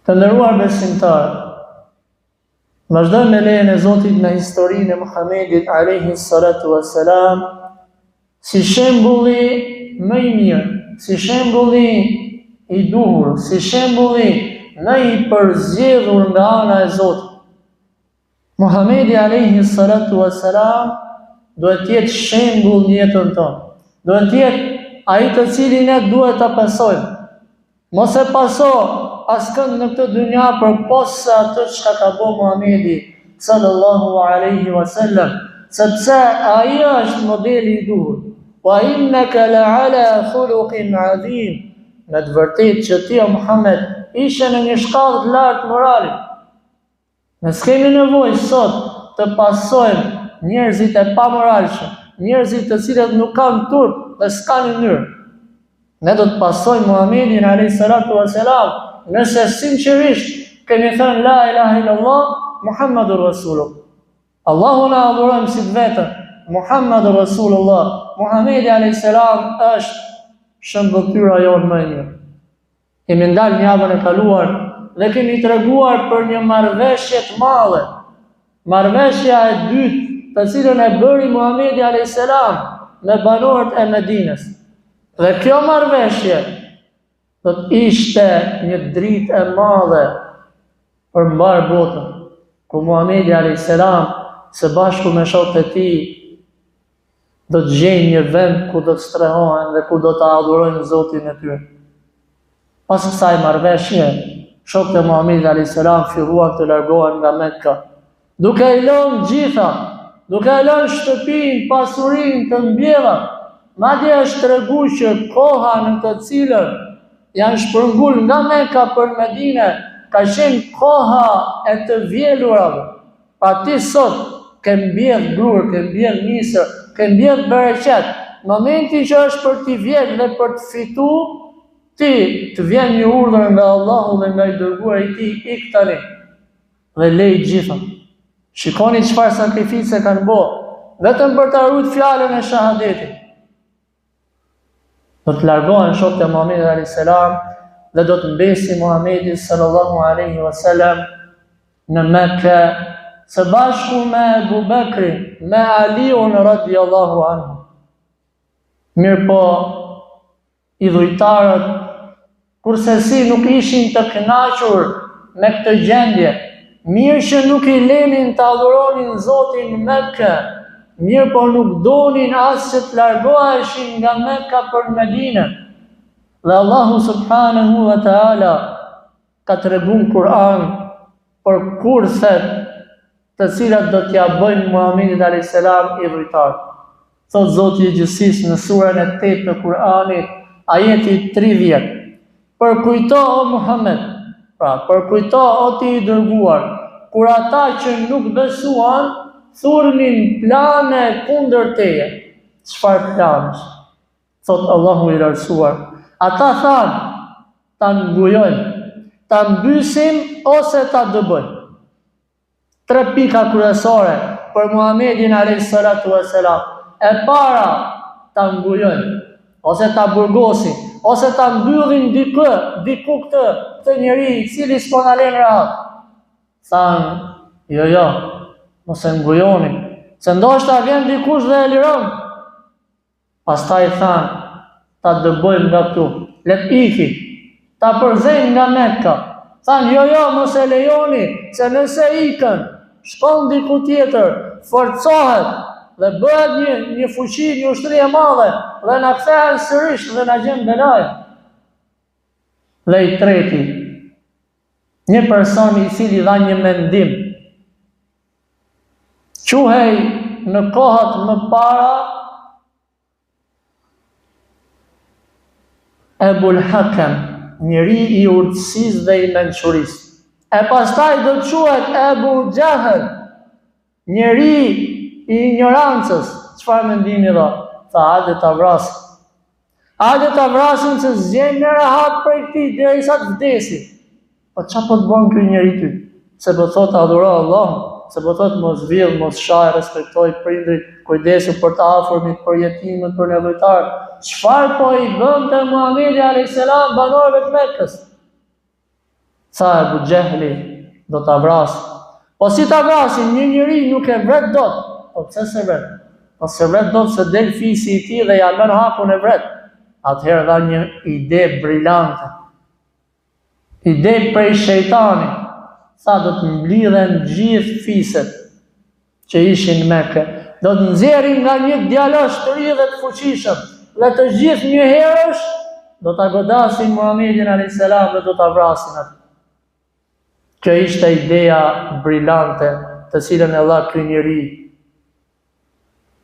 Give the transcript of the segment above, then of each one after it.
Të nderuar besimtarë, vazhdojmë me lejen e Zotit në historinë e Muhamedit alayhi salatu wassalam, si shembulli më i mirë, si shembulli i duhur, si shembulli më i përzgjedhur nga ana e Zotit. Muhamedi alayhi salatu wassalam duhet të jetë shembull në jetën tonë. Duhet të jetë ai të cilin ne duhet ta pasojmë. Mos e paso askënd në këtë dynja përposë atë çka ka bëu Muhamedi sallallahu alaihi wasallam, sepse ai është modeli i duhur. Wa innaka la'ala khuluqin 'azim. Në të vërtetë që ti o Muhammed ishe në një shkallë të lartë morale. Ne s'kemi nevojë sot të pasojmë njerëzit e pamoralshëm, njerëzit të cilët nuk kanë turp dhe s'kanë ynnyrë. Ne do të pasojmë Muhamedin alayhi salatu wassalam nëse sinqerisht kemi thënë la ilaha illallah Muhammadur Rasulullah. Allahu na adhurojmë si vetëm Muhammadur Rasulullah. Muhamedi alayhi salam është shëmbëtyra jonë më e mirë. Kemi ndalë javën e kaluar dhe kemi treguar për një marrëveshje të madhe. Marrëveshja e dytë, të cilën e bëri Muhamedi alayhi salam me banorët e Medinës. Dhe kjo marrëveshje do të ishte një dritë e madhe për mbar botën, ku Muhamedi alayhi salam së bashku me shokët e tij do të gjejnë një vend ku do të strehohen dhe ku do të adhurojnë Zotin e tyre. Pas kësaj marrëveshje, shokët e Muhamedit alayhi salam filluan të largohen nga Mekka, duke i lënë gjitha, duke i lënë shtëpinë, pasurinë të mbjella. Madje është treguar që koha në të cilën janë shpërngul nga Mekka për Medinë ka qenë koha e të vjelurave. Pa ti sot ke mbjell grur, ke mbjell nisër, ke mbjell bereqet. Momenti që është për t'i vjell dhe për të fitu, ti të vjen një urdhër nga Allahu dhe nga i dërguar i tij, ik tani dhe lej gjitha. Shikoni çfarë sakrifice kanë bërë, vetëm për të ruajtur fjalën e shahadetit. Do të largohen shokët e Muhamedit alayhi salam dhe do të mbesi Muhamedi sallallahu alaihi wasallam në Mekë së bashku me Abu Bekrin, me Aliun radhiyallahu anhu. Mirë po, idhujtarët kurse si nuk ishin të kënaqur me këtë gjendje, mirë që nuk i lenin të adhuronin Zotin në Mekë, mirë po nuk donin as që të largoheshin nga Mekka për Medinë. Dhe Allahu subhanahu wa ta'ala ka treguar Kur'an për kurthet të cilat do t'ja bëjnë Muhamedit alayhis salam idhujtar. Thot Zoti i Gjithësisë në surën e 8 të Kur'anit, ajeti 30. Përkujto o Muhammed, përkujto o ti i dërguar, kur ata që nuk besuan thurnin plane kundër teje. Çfarë planesh? Thot Allahu i lartësuar. Ata thanë, ta ngujojmë, ta mbysim ose ta dëbojmë. 3 pika kryesore për Muhamedin alayhis salatu wassalam. E para, ta ngujojmë, ose ta burgosim, ose ta mbyllim diku këtë njeri i cili s'po na lën rahat. Thanë, jo, mos e ngujoni, se ndoshta vjen dikush dhe e liron. Pastaj thanë, ta dëbojmë nga këtu, le të iki, ta përzejmë nga Mekka. Thanë, jo, mos e lejoni, se nëse ikën, shkon diku tjetër, forcohet dhe bëhet një fuqi, një ushtri e madhe dhe na kthehen sërish dhe na gjen belaj. Dhe i treti, një person i cili dha një mendim, quhej në kohët më para Ebul Hakem, njeri i urtësisë dhe i mençurisë. E pastaj do të quhet Ebu Jahel, njeri i ignorancës. Çfarë mendimi dha? Tha, hajde ta vrasim. Hajde ta vrasim se zgjen në rahat prej këtij derisa të vdesi. Po çfarë po të bën ky njeri ty? Se po thotë adhuro Allahun, se po thotë mos vill, mos shaj, respektoj prindrit, kujdesu për të afërmit, për jetimët, për nevojtarët. Çfarë po i bënte Muhamedi alayhis salam banorëve të Mekës? Sa Ebu Gjehli do ta vrasë. Po si ta vrasin, një njeri nuk e vret dot. Po pse se vret? Po se vret dot se del fisi I tij dhe ja lën hapun e vret. Atëherë dha një ide brillante. Ide prej shejtani. Sa do të mblidhen gjithë fiset që ishin në Mekë. Do të nxjerrin nga një djalosh të ri dhe të fuqishëm. Dhe të gjithë një herësh do ta godasin Muhamedit alayhis salam dhe do ta vrasin atë. Kjo ishte ideja brillante të cilën e dha ky njeri.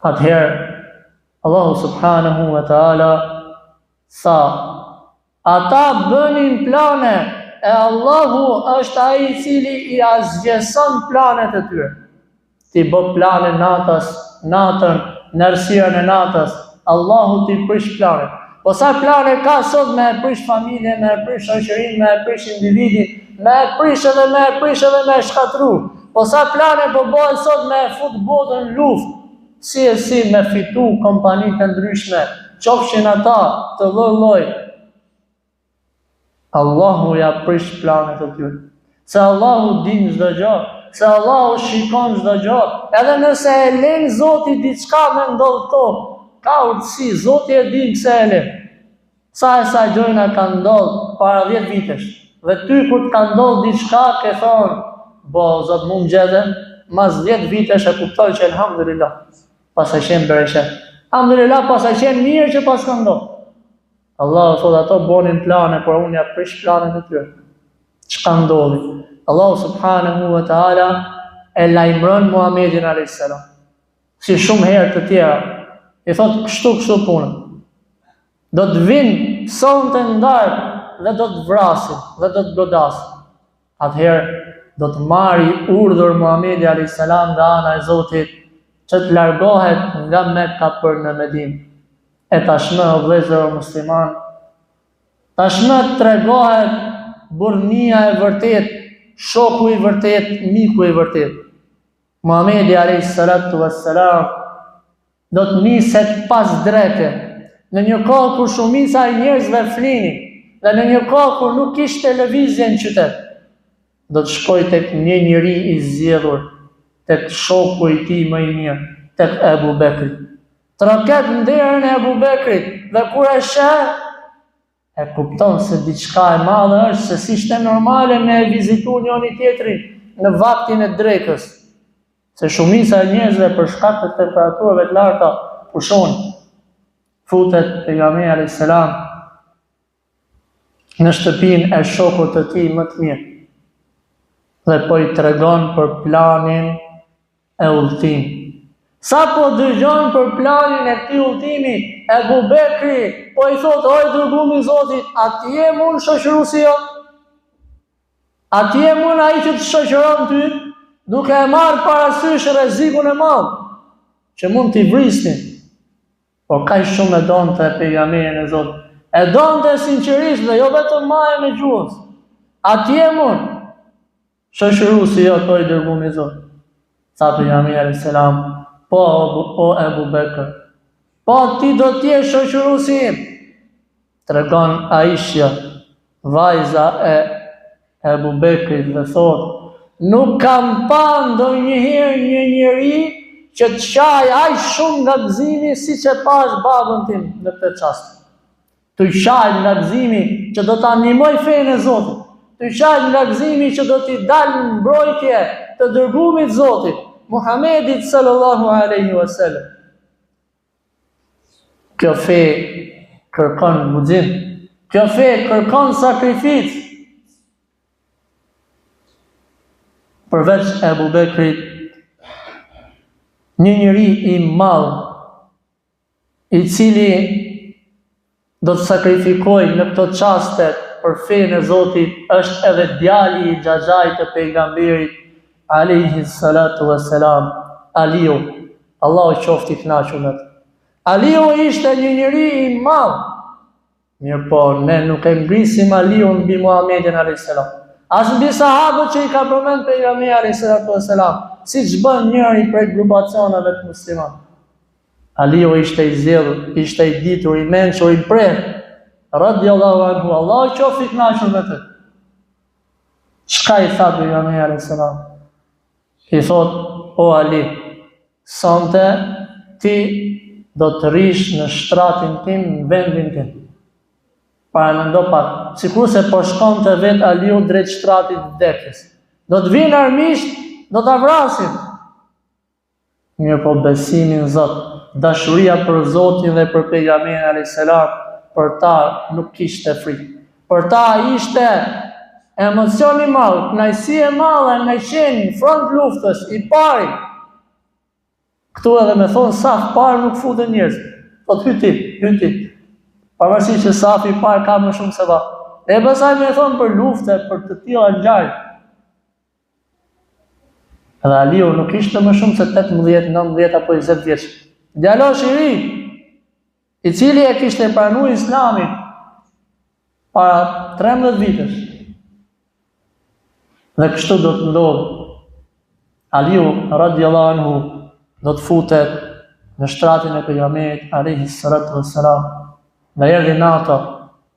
Atëherë Allahu subhanahu wa taala sa ata bënin plane e Allahu është ai I cili I azgjeson planet e tyre. Ti bë plane natën, në errësirën e natës, Allahu ti prish plane. Po sa plane ka sot me e prish familje, me e prish shoqërinë, me e prish individin, me e prish edhe me e shkatru. Po sa plane po bëhen sot me e fut botën luftë, si me fitu kompani të ndryshme, qofshin ata të lloj. Allahu ja prish planet e tyre. Se Allahu din çdo gjë, se Allahu shikon çdo gjë, edhe nëse e len Zoti diçka me ndodh to, ka urtësi, Zoti e din pse e len. Sa gjëna ka ndodh para 10 vitesh. Dhe ty kur të ka ndodh diçka ke thonë, bo Zot mund gjete, mas 10 vitesh e kuptoj që elhamdulillah, pas e qenë bereshet. Alhamdulillah, pas e qenë mirë që pas ka ndodh. Allah thot ato bonin plane, por unë ja prish planet e tyre. Çka ndodhi? Allah subhanahu wa taala e lajmëron Muhamedit alayhis salam. Si shumë herë të tjera, I thot kështu punë. Do të vinë sonte ndarë dhe do të vrasin dhe do të godasin. Atëherë do të marri urdhër Muhamedi alayhis salam nga ana e Zotit që të largohet nga Mekka për në Medinë. E tashmë o vëllezër musliman, tashmë tregohet burrnia e vërtet, shoku I vërtet, miku I vërtet. Muhamedi alayhis salatu wassalam do të niset pas dreke, në një kohë kur shumica e njerëzve flinin, dhe në një kohë kur nuk kishte televizje në qytet, do të shkoj tek një njeri I zgjedhur, tek shoku I tij më I mirë, tek Ebu Bekri. Troket në derën e Ebu Bekrit, dhe kur e sheh, e kupton se diçka e madhe është, se si ishte normale me e vizitu njëri tjetrin në vaktin e drekës. Se shumica e njerëzve për shkak të temperaturave të larta pushon. Futet pejgamberi alayhis salam në shtëpinë e shokut të tij më të mirë. Dhe po I tregon për planin e udhëtimit. Sa po dëgjon për planin e këtij udhëtimi, Ebu Bekri po I thot, oj dërgumi I Zotit, a ti je mund shoqëruesi jot? A ti je mund ai që të shoqëron ty? Duke e marrë parasysh rrezikun e madh që mund t'i vrisnin. Por kaq shumë e donte pejgamberin e Zotit. E donte sinqerisht dhe jo vetëm majën e gjuhës. A ti je mund shoqëruesi jot, oj dërgumi I Zotit? Sa pejgamberi alayhis salam, po Ebu Bekr, po ti do t'jesh shoqëruesi im. Tregon Aisha, vajza e Ebu Bekrit, dhe thot, nuk kam pa ndonjëherë një njeri që të qaj aq shumë nga gëzimi si që pash babën tim në këtë çast. Të qaj nga gëzimi që do ta ndihmoj fenë e Zotit. Të qaj nga gëzimi që do t'i dalë në mbrojtje të dërguarit Zotit, Muhamedit sallallahu alaihi wasallam. Kjo fe kërkon guxim. Kjo fe kërkon sakrificë. Përveç Ebu Bekrit, një njeri I madh, I cili do të sakrifikoj në këto çaste për fenë e Zotit, është edhe djali I xhaxhait të pejgamberit alayhi salatu wassalam, Aliu. Allahu qoftë I kënaqur me të. Aliu ishte një njeri I madh. Mirë po, ne nuk e ngrisim Aliun mbi Muhamedit alayhis salam. As mbi sahabët që I ka përmend pejgamberi alayhis salatu wassalam, siç bën njëri prej grupacioneve të muslimanëve. Aliu ishte I zgjedhur, ishte I ditur, I mençur, I prerë. Radiallahu anhu, Allahu qoftë I kënaqur me të. Çka i tha pejgamberi alayhis salam? I thot, o Ali, sonte ti do të rish në shtratin tim, në vendin tim. Para mendo pak, sikur se po shkonte vet Aliu drejt shtratit të vdekjes. Do të vinë armisht, do ta vrasin. Mirë po besimi në Zot, dashuria për Zotin dhe për pejgamberin alayhis salam, për ta nuk kishte frikë. Për ta ishte emocion i madh, kënaqësi e madhe në qenë front luftës i pari. Këtu edhe me thonë saf parë nuk futen njerëz. Po të hyti. Pavarësisht që safi i parë ka më shumë se va. E pastaj më thonë për lufte, për të tilla ngjarje. Edhe Aliu nuk ishte më shumë se 18, 19 apo 20 vjeç. Djalosh i ri, i cili e kishte pranuar Islamin para 13 vitesh. Dhe kështu do të ndodhë. Aliu radiallahu anhu do të futet në shtratin e pejgamberit alayhis salatu wassalam. Dhe erdhi nata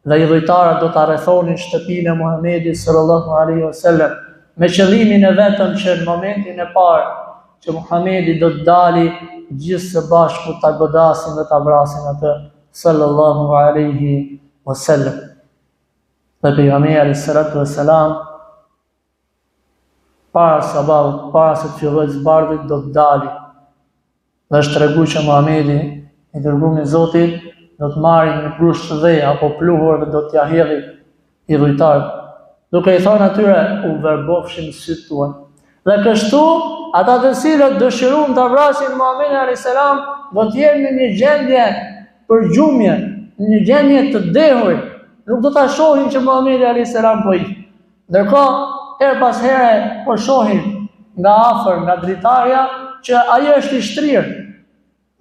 dhe i dhujtarët do të arrethonin shtëpinë e Muhamedit sallallahu alaihi wasallam me qëllimin e vetëm që në momentin e parë që Muhamedi do të dali gjithë së bashku ta godasin dhe ta vrasin atë sallallahu alaihi wasallam. Dhe pejgamberi alayhis salatu wassalam para se të fillojë zbardhjet do të dali. Dhe është treguar që Muhamedi, i dërguar i Zotit, do të marrë një grusht të dhej apo pluhur dhe do t'ja hedhë i dhujtarët. Duke i thënë atyre, u verbofshin sytë tuaj. Dhe kështu, ata të cilët dëshiruan ta vrasin Muhamedit alayhis salam, do të jenë në një gjendje për gjumje, në një gjendje të dehur. Nuk do ta shohin që Muhamedi alayhis salam po ik. Ndërkohë, her pas here po shohin nga afër, nga dritarja, që ai është i shtrirë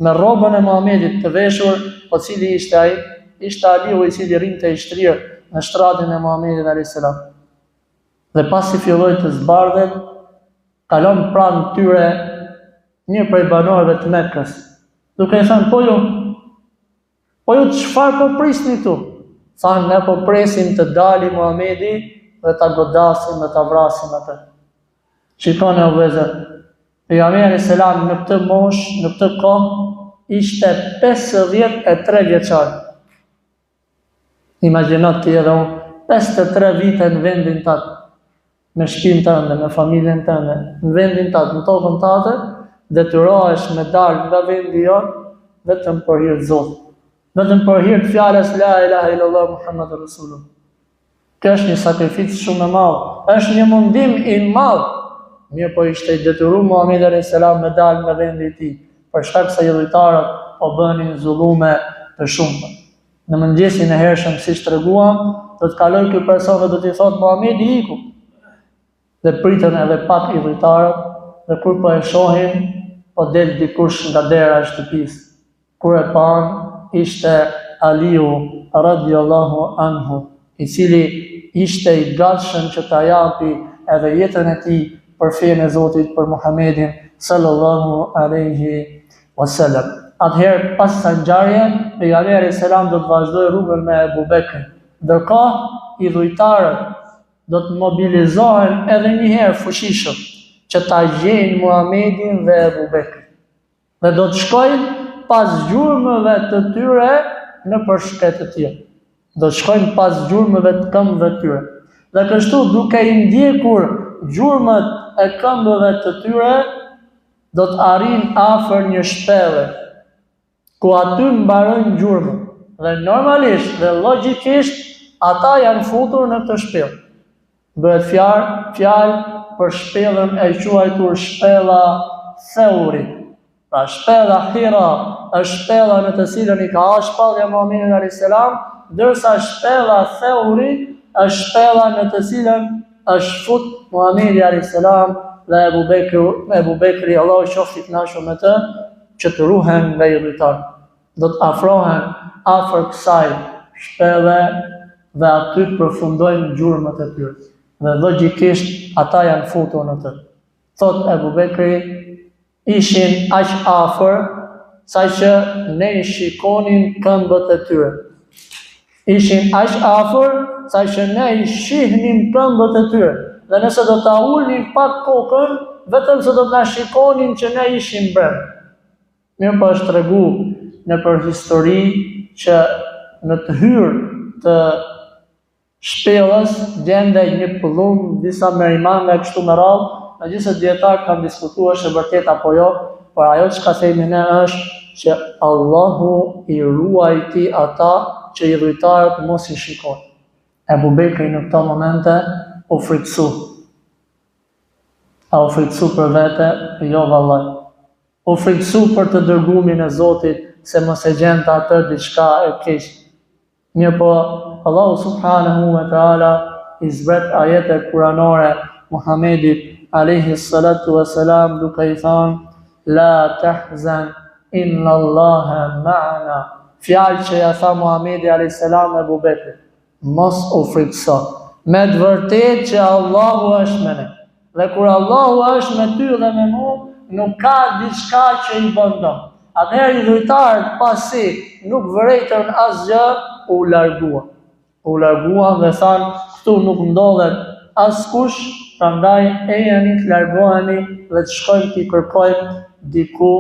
me rrobën e Muhamedit të veshur, po cili ishte ai? Ishte Aliu i cili rrinte i shtrirë në shtratin e Muhamedit alayhis salam. Dhe pasi filloi të zbardhen, kalon pranë tyre një prej banorëve të Mekës, duke i thënë, po ju çfarë po prisni këtu? Thanë, ne po presim të dali Muhamedi dhe ta godasim dhe ta vrasim atë. Shikoni o vëllezër, pejgamberi alayhis salam në këtë moshë, në këtë kohë, ishte 53 vjeçar. Imagjino ti edhe unë, 53 vite në vendin tatë, me shtëpinë tënde, me familjen tënde, në vendin tatë, në tokën tënde, detyrohesh me dalë nga vendi jonë vetëm për hir të Zotit. Vetëm për hir të fjalës la ilaha illallah Muhammadur Rasulullah. Kjo është një sakrificë shumë e madhe, është një mundim i madh. Mirë po ishte i detyruar Muhamedi alayhis salam me dalë nga vendi i tij, për shkak se dhujtarët po bënin zullume të shumta. Në mëngjesin e hershëm, siç treguam, do të kaloj ky person dhe do t'i thotë Muhamedi iku. Dhe pritën edhe pak i dhujtarët, dhe kur po e shohin, po del dikush nga dera e shtëpisë. Kur e pan, ishte Aliu radiallahu anhu, i cili ishte i gatshëm që ta japi edhe jetën e tij për fenë e Zotit, për Muhamedin sallallahu alaihi wasallam. Atëherë pas kësaj ngjarje, pejgamberi alayhis salam do të vazhdojë rrugën me Abu Bekrin. Ndërkohë i dhujtarët do të mobilizohen edhe një herë fuqishëm që ta gjejnë Muhamedin dhe Abu Bekrin. Dhe do të shkojnë pas gjurmëve të tyre në përshkret të tjerë. Do të shkojnë pas gjurmëve të këmbëve të tyre. Dhe kështu duke i ndjekur gjurmët e këmbëve të tyre, do të arrin afër një shpellë, ku aty mbarojnë gjurmët. Dhe normalisht dhe logjikisht, ata janë futur në këtë shpellë. Bëhet fjalë për shpellën e quajtur shpella Theuri. Pra shpella Hira është shpella në të cilën i ka ardhur shpallja Muhamedit alayhis salam, ndërsa shpella Theuri është shpella në të cilën është fut Muhamedi alayhis salam dhe Abu Bekri, Allahu qoftë i kënaqur me të, që të ruhen nga i dhujtarët. Do të afrohen afër kësaj shpelle dhe aty përfundojnë gjurmët e tyre. Dhe logjikisht ata janë futur në të. Thot Abu Bekri, ishin aq afër saqë ne i shikonin këmbët e tyre. Ishin aq afër saqë ne i shihnim këmbët e tyre. dhe nëse do ta ulnin pak kokën, vetëm se do të na shikonin që ne ishim brenda. Mirë po është tregu në për histori që në të hyrë të shpellës gjendej një pëllum, disa merimanga kështu me radhë, megjithëse dietarët kanë diskutuar se vërtet apo jo, por ajo çka themi ne është që Allahu i ruajti ata që i dhujtarët mos i shikojnë. Ebu Bekri në këto momente u friksu. A u friksu për vete? Jo vallaj. U friksu për të dërgumin e Zotit, se mos e gjente atë diçka e keq. Mirë po, Allahu subhanahu wa ta'ala i zbret ajete kuranore Muhamedit alayhi salatu wa salam duke i thënë la tahzan inna Allaha ma'ana. Fjalë që ja tha Muhamedi alayhi salam Ebu Bekrit. Mos u frikso. Me të vërtet që Allahu është me ne. Dhe kur Allahu është me ty dhe me mu, nuk ka diçka që i bën dëm. Atëherë i dhujtarët pasi nuk vërejtën asgjë, u larguan. U larguan dhe thanë, këtu nuk ndodhet askush, prandaj ejani të largoheni dhe të shkojmë t'i kërkojmë diku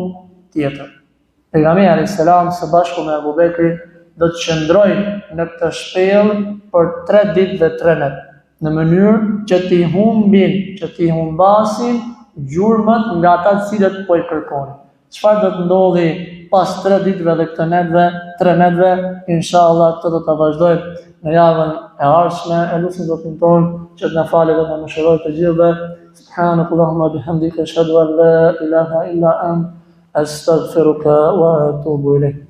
tjetër. Pejgamberi alayhis salam së bashku me Abu Bekrin do të qëndrojnë në këtë shpellë për 3 ditë dhe 3 net, në mënyrë që t'i humbasin gjurmët nga ata të cilët po i kërkonin. Çfarë do të ndodhi pas 3 ditëve dhe këtë netve, 3 netve, inshallah këtë do ta vazhdojmë në javën e ardhshme. Elusim Zotin tonë që të na falë dhe të na mëshirojë të gjithëve. Subhanakallahumma bihamdika ashhadu an la ilaha illa ant astaghfiruka wa atubu ilayk.